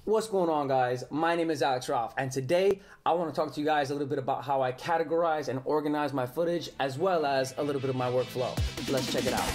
What's going on, guys? My name is Alex Ralph, and today I want to talk to you guys a little bit about how I categorize and organize my footage, as well as a little bit of my workflow. Let's check it out.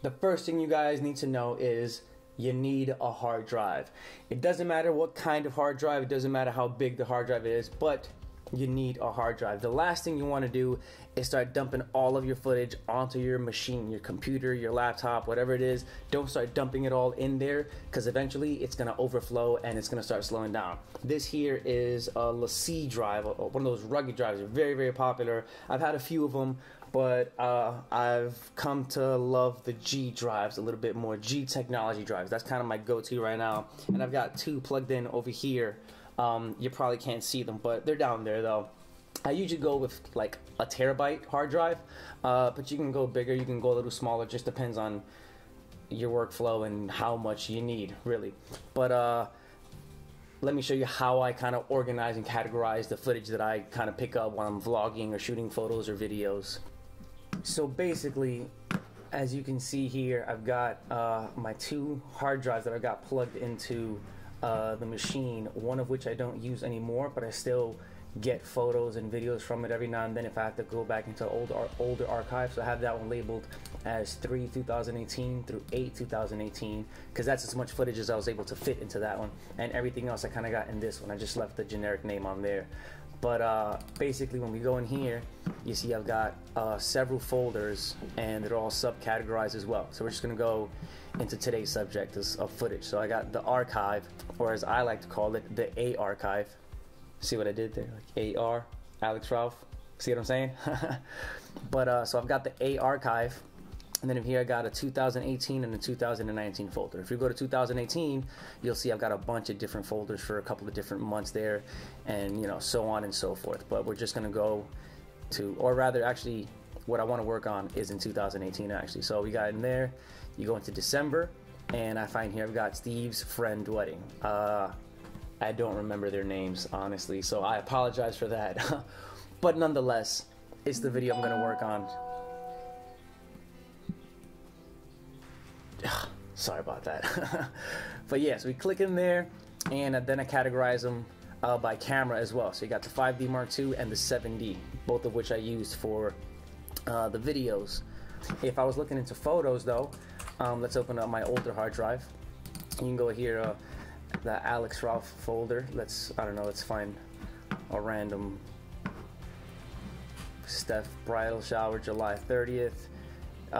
The first thing you guys need to know is you need a hard drive. It doesn't matter what kind of hard drive, it doesn't matter how big the hard drive is, but you need a hard drive. The last thing you want to do is start dumping all of your footage onto your machine, your computer, your laptop, whatever it is. Don't start dumping it all in there, because eventually it's going to overflow and it's going to start slowing down. This here is a LaCie drive, one of those rugged drives. They're very, very popular. I've had a few of them, but I've come to love the G drives a little bit more. G technology drives. That's kind of my go-to right now. And I've got two plugged in over here. You probably can't see them, but they're down there though. I usually go with like a terabyte hard drive, but you can go bigger, you can go a little smaller. Just depends on your workflow and how much you need, really. But let me show you how I kind of organize and categorize the footage that I kind of pick up when I'm vlogging or shooting photos or videos. So basically, as you can see here, I've got my two hard drives that I got plugged into the machine, one of which I don't use anymore, but I still get photos and videos from it every now and then if I have to go back into older archives. So I have that one labeled as 3 2018 through 8 2018, because that's as much footage as I was able to fit into that one, and everything else I kind of got in this one. I just left the generic name on there. But basically, when we go in here, you see I've got several folders, and they're all subcategorized as well. So we're just going to go into today's subject of footage. So I got the archive, or as I like to call it, the A archive. See what I did there? Like AR, Alex Ralph. See what I'm saying? But so I've got the A archive. And then in here I got a 2018 and a 2019 folder. If you go to 2018, you'll see I've got a bunch of different folders for a couple of different months there, and so on and so forth. But we're just gonna go to, or rather actually what I wanna work on is in 2018 actually. So we got in there, you go into December, and I find here I've got Steve's friend wedding. I don't remember their names, honestly, so I apologize for that. But nonetheless, it's the video I'm gonna work on. Sorry about that. But yes, we click in there, and then I categorize them by camera as well. So you got the 5D Mark II and the 7D, both of which I used for the videos. If I was looking into photos though, let's open up my older hard drive. You can go here, the Alex Ralph folder. Let's find a random Steph bridal shower, July 30th.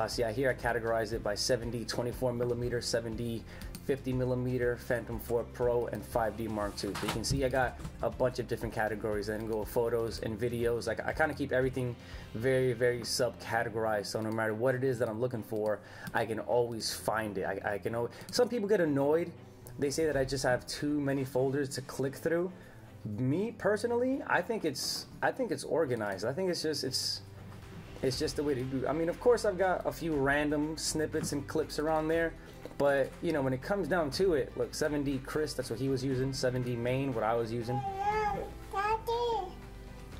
See, here I categorize it by 7D 24mm, 7D 50mm, Phantom 4 Pro, and 5D Mark II. So you can see I got a bunch of different categories. I can go with photos and videos. Like, I kind of keep everything very, very subcategorized. So no matter what it is that I'm looking for, I can always find it. I can always, some people get annoyed. They say that I just have too many folders to click through. Me personally, I think it's organized. I think it's just the way to do it. I mean, of course, I've got a few random snippets and clips around there, but when it comes down to it, look, 7D Chris, that's what he was using. 7D Main, what I was using.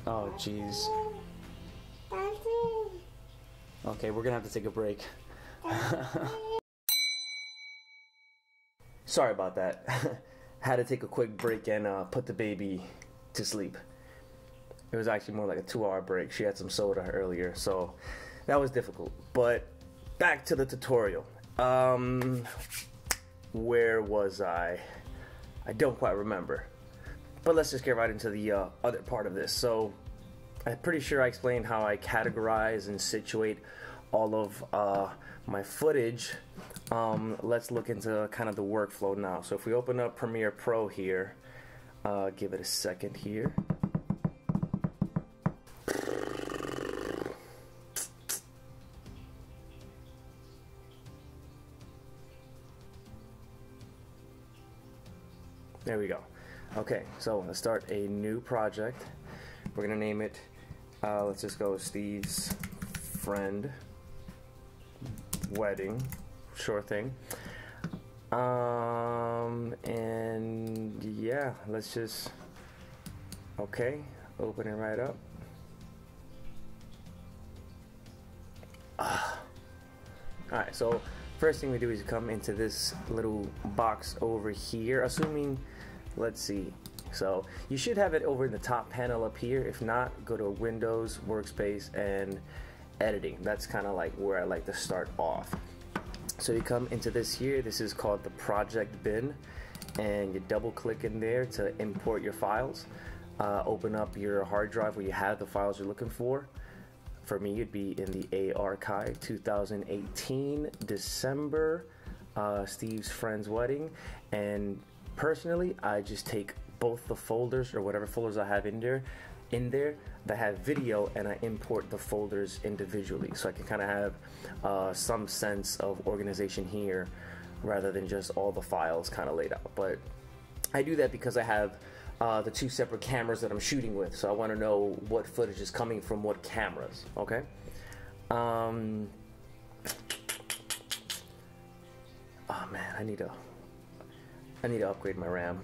Oh, jeez. Okay, we're gonna have to take a break. Sorry about that. Had to take a quick break and put the baby to sleep. It was actually more like a 2-hour break. She had some soda earlier, so that was difficult. But back to the tutorial. Where was I? I don't quite remember. But let's just get right into the other part of this. So I'm pretty sure I explained how I categorize and situate all of my footage. Let's look into kind of the workflow now. So if we open up Premiere Pro here, give it a second here. There we go. Okay, so let's start a new project. We're gonna name it, let's just go Steve's friend wedding. Sure thing. And yeah, let's just, okay, open it right up. Alright, so first thing we do is come into this little box over here, assuming, let's see, so you should have it over in the top panel up here. If not, go to Windows, Workspace, and Editing. That's kind of like where I like to start off. So you come into this here, this is called the project bin, and you double click in there to import your files. Open up your hard drive where you have the files you're looking for. For me, it'd be in the A-archive 2018 December, Steve's friend's wedding. And personally, I just take both the folders or whatever folders I have in there that have video, and I import the folders individually, so I can kind of have some sense of organization here rather than just all the files kind of laid out. But I do that because I have the two separate cameras that I'm shooting with, so I want to know what footage is coming from what cameras. Okay. Oh man, I need to upgrade my RAM.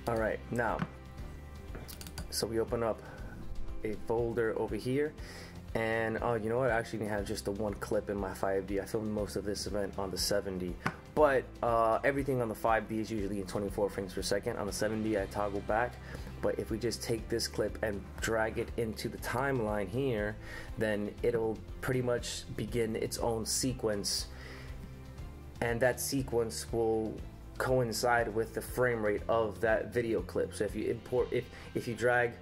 All right, now, so we open up a folder over here. And oh, you know what? I actually have just the one clip in my 5D. I filmed most of this event on the 7D, but everything on the 5D is usually in 24 frames per second. On the 7D, I toggle back. But if we just take this clip and drag it into the timeline here, then it'll pretty much begin its own sequence, and that sequence will coincide with the frame rate of that video clip. So if you import, if you drag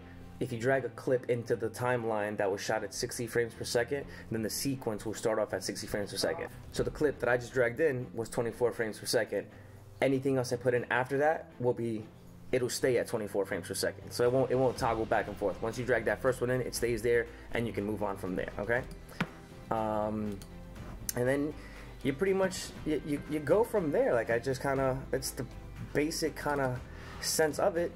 a clip into the timeline that was shot at 60 frames per second, then the sequence will start off at 60 frames per second. So the clip that I just dragged in was 24 frames per second. Anything else I put in after that it'll stay at 24 frames per second. So it won't toggle back and forth. Once you drag that first one in, it stays there, and you can move on from there. Okay. And then you pretty much you go from there. Like, I just kind of, it's the basic kind of sense of it.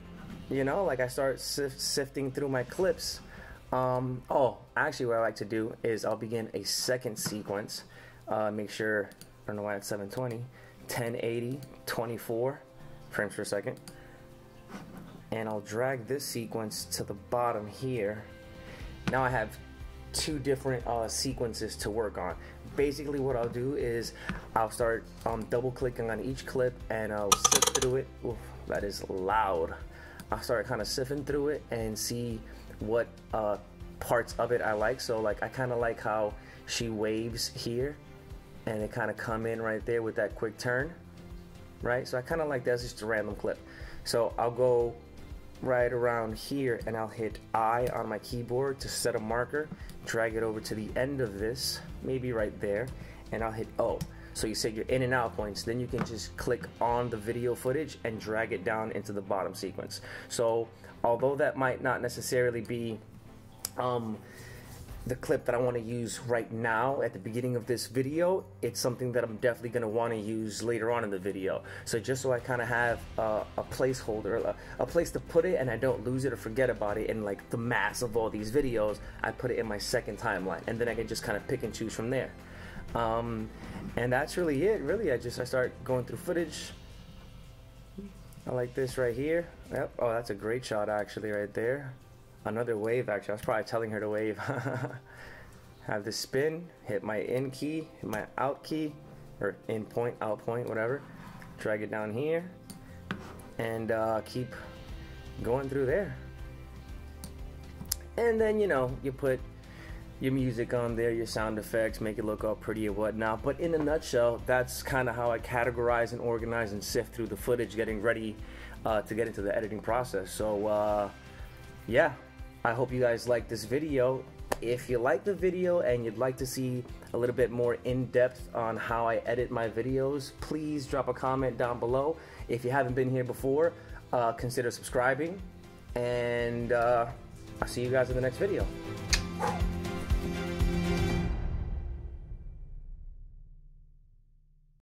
You know, like I start sifting through my clips. Oh, actually what I like to do is I'll begin a second sequence. Make sure, I don't know why it's 720, 1080, 24 frames per second. And I'll drag this sequence to the bottom here. Now I have two different sequences to work on. Basically what I'll do is I'll start double clicking on each clip, and I'll sift through it. Oof, that is loud. I'll start kind of sifting through it and see what parts of it I like. So like, I kind of like how she waves here, and it kind of come in right there with that quick turn, right? So I kind of like that's just a random clip. So I'll go right around here, and I'll hit I on my keyboard to set a marker, drag it over to the end of this, maybe right there, and I'll hit O. So you set your in and out points, then you can just click on the video footage and drag it down into the bottom sequence. So although that might not necessarily be the clip that I want to use right now at the beginning of this video, it's something that I'm definitely going to want to use later on in the video. So just so I kind of have a placeholder, a place to put it, and I don't lose it or forget about it in like the mass of all these videos, I put it in my second timeline, and then I can just kind of pick and choose from there. And that's really it. Really, I start going through footage. I like this right here. Yep. Oh, that's a great shot actually right there. Another wave actually. I was probably telling her to wave. Have this spin, hit my in key, hit my out key, or in point, out point, whatever. Drag it down here, and keep going through there. And then, you know, you put your music on there, your sound effects, make it look all pretty and whatnot. But in a nutshell, that's kind of how I categorize and organize and sift through the footage, getting ready to get into the editing process. So yeah, I hope you guys like this video. If you like the video and you'd like to see a little bit more in-depth on how I edit my videos, please drop a comment down below. If you haven't been here before, consider subscribing, and I'll see you guys in the next video.